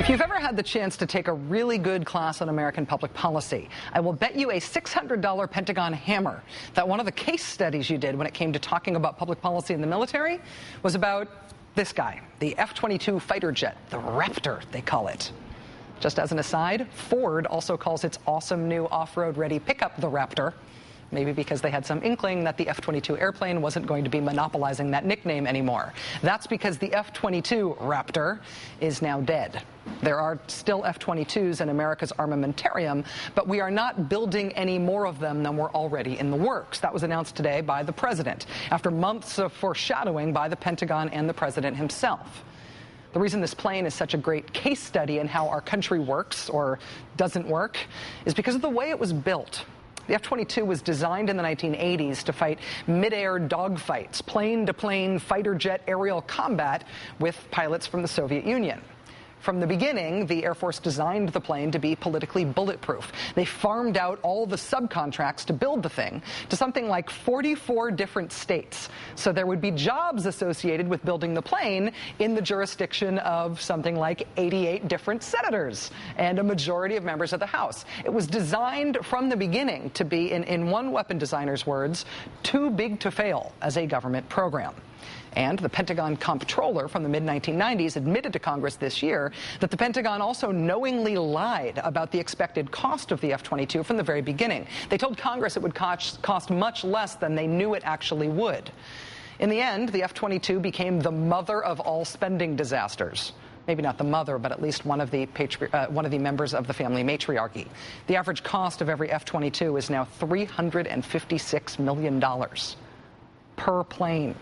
If you've ever had the chance to take a really good class on American public policy, I will bet you a $600 Pentagon hammer that one of the case studies you did when it came to talking about public policy in the military was about this guy, the F-22 fighter jet, the Raptor, they call it. Just as an aside, Ford also calls its awesome new off-road ready pickup the Raptor. Maybe because they had some inkling that the F-22 airplane wasn't going to be monopolizing that nickname anymore. That's because the F-22 Raptor is now dead. There are still F-22s in America's armamentarium, but we are not building any more of them than were already in the works. That was announced today by the president, after months of foreshadowing by the Pentagon and the president himself. The reason this plane is such a great case study in how our country works or doesn't work is because of the way it was built. The F-22 was designed in the 1980s to fight mid-air dogfights, plane-to-plane fighter jet aerial combat with pilots from the Soviet Union. From the beginning, the Air Force designed the plane to be politically bulletproof. They farmed out all the subcontracts to build the thing to something like 44 different states. So there would be jobs associated with building the plane in the jurisdiction of something like 88 different senators and a majority of members of the House. It was designed from the beginning to be, in one weapon designer's words, too big to fail as a government program. And the Pentagon comptroller from the mid-1990s admitted to Congress this year that the Pentagon also knowingly lied about the expected cost of the F-22 from the very beginning. They told Congress it would cost much less than they knew it actually would. In the end, the F-22 became the mother of all spending disasters. Maybe not the mother, but at least one of the members of the family matriarchy. The average cost of every F-22 is now $356 million per plane.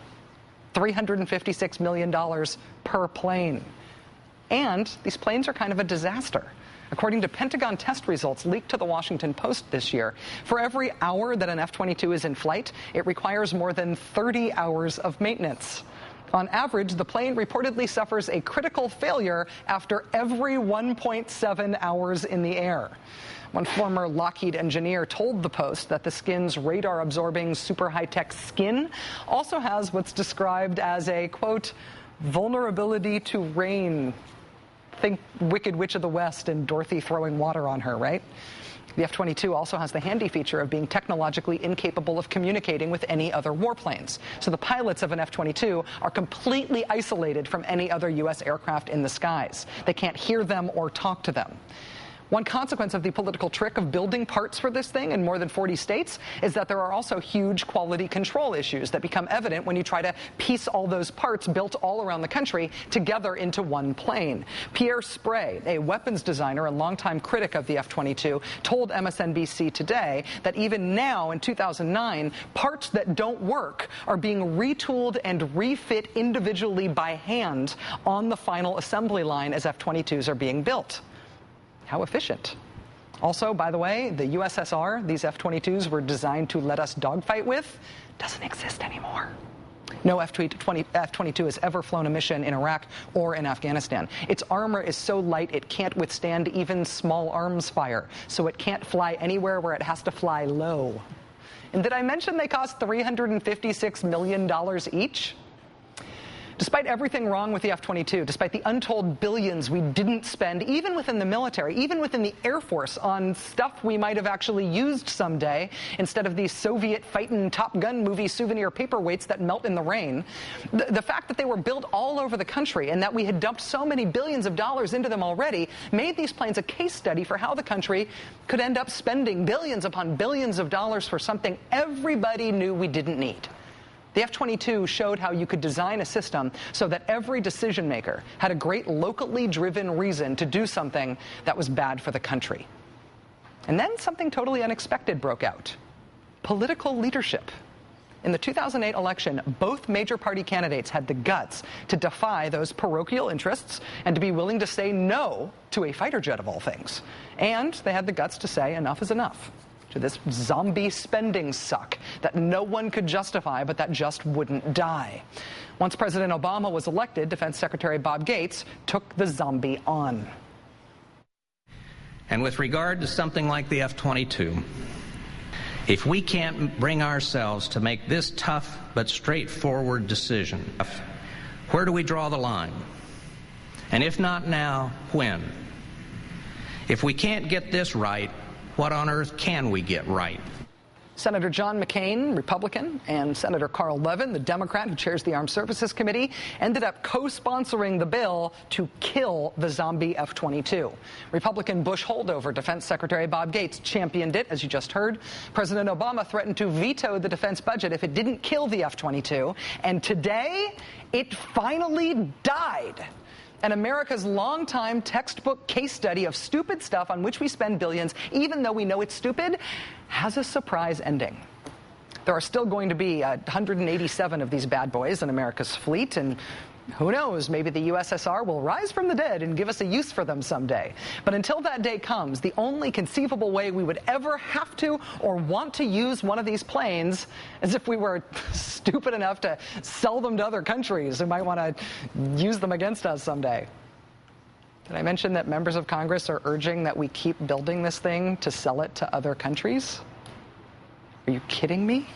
$356 million per plane. And these planes are kind of a disaster. According to Pentagon test results leaked to the Washington Post this year, for every hour that an F-22 is in flight, it requires more than 30 hours of maintenance. On average, the plane reportedly suffers a critical failure after every 1.7 hours in the air. One former Lockheed engineer told the Post that the skin's radar-absorbing super high-tech skin also has what's described as a, quote, vulnerability to rain. Think Wicked Witch of the West and Dorothy throwing water on her, right? The F-22 also has the handy feature of being technologically incapable of communicating with any other warplanes. So the pilots of an F-22 are completely isolated from any other U.S. aircraft in the skies. They can't hear them or talk to them. One consequence of the political trick of building parts for this thing in more than 40 states is that there are also huge quality control issues that become evident when you try to piece all those parts built all around the country together into one plane. Pierre Sprey, a weapons designer and longtime critic of the F-22, told MSNBC today that even now in 2009, parts that don't work are being retooled and refit individually by hand on the final assembly line as F-22s are being built. How efficient. Also, by the way, the USSR, these F-22s were designed to let us dogfight with, doesn't exist anymore. No F-22 has ever flown a mission in Iraq or in Afghanistan. Its armor is so light it can't withstand even small arms fire, so it can't fly anywhere where it has to fly low. And did I mention they cost $356 million each? Despite everything wrong with the F-22, despite the untold billions we didn't spend, even within the military, even within the Air Force, on stuff we might have actually used someday, instead of these Soviet fightin' Top Gun movie souvenir paperweights that melt in the rain, the fact that they were built all over the country and that we had dumped so many billions of dollars into them already made these planes a case study for how the country could end up spending billions upon billions of dollars for something everybody knew we didn't need. The F-22 showed how you could design a system so that every decision maker had a great locally driven reason to do something that was bad for the country. And then something totally unexpected broke out. Political leadership. In the 2008 election, both major party candidates had the guts to defy those parochial interests and to be willing to say no to a fighter jet of all things. And they had the guts to say enough is enough to this zombie spending suck that no one could justify, but that just wouldn't die. Once President Obama was elected, Defense Secretary Bob Gates took the zombie on. And with regard to something like the F-22, if we can't bring ourselves to make this tough but straightforward decision, where do we draw the line? And if not now, when? If we can't get this right, what on earth can we get right? Senator John McCain, Republican, and Senator Carl Levin, the Democrat who chairs the Armed Services Committee, ended up co-sponsoring the bill to kill the zombie F-22. Republican Bush holdover Defense Secretary Bob Gates championed it, as you just heard. President Obama threatened to veto the defense budget if it didn't kill the F-22. And today, it finally died. And America's longtime textbook case study of stupid stuff on which we spend billions, even though we know it's stupid, has a surprise ending. There are still going to be 187 of these bad boys in America's fleet, and who knows, maybe the USSR will rise from the dead and give us a use for them someday. But until that day comes, the only conceivable way we would ever have to or want to use one of these planes is if we were stupid enough to sell them to other countries who might want to use them against us someday. Did I mention that members of Congress are urging that we keep building this thing to sell it to other countries? Are you kidding me?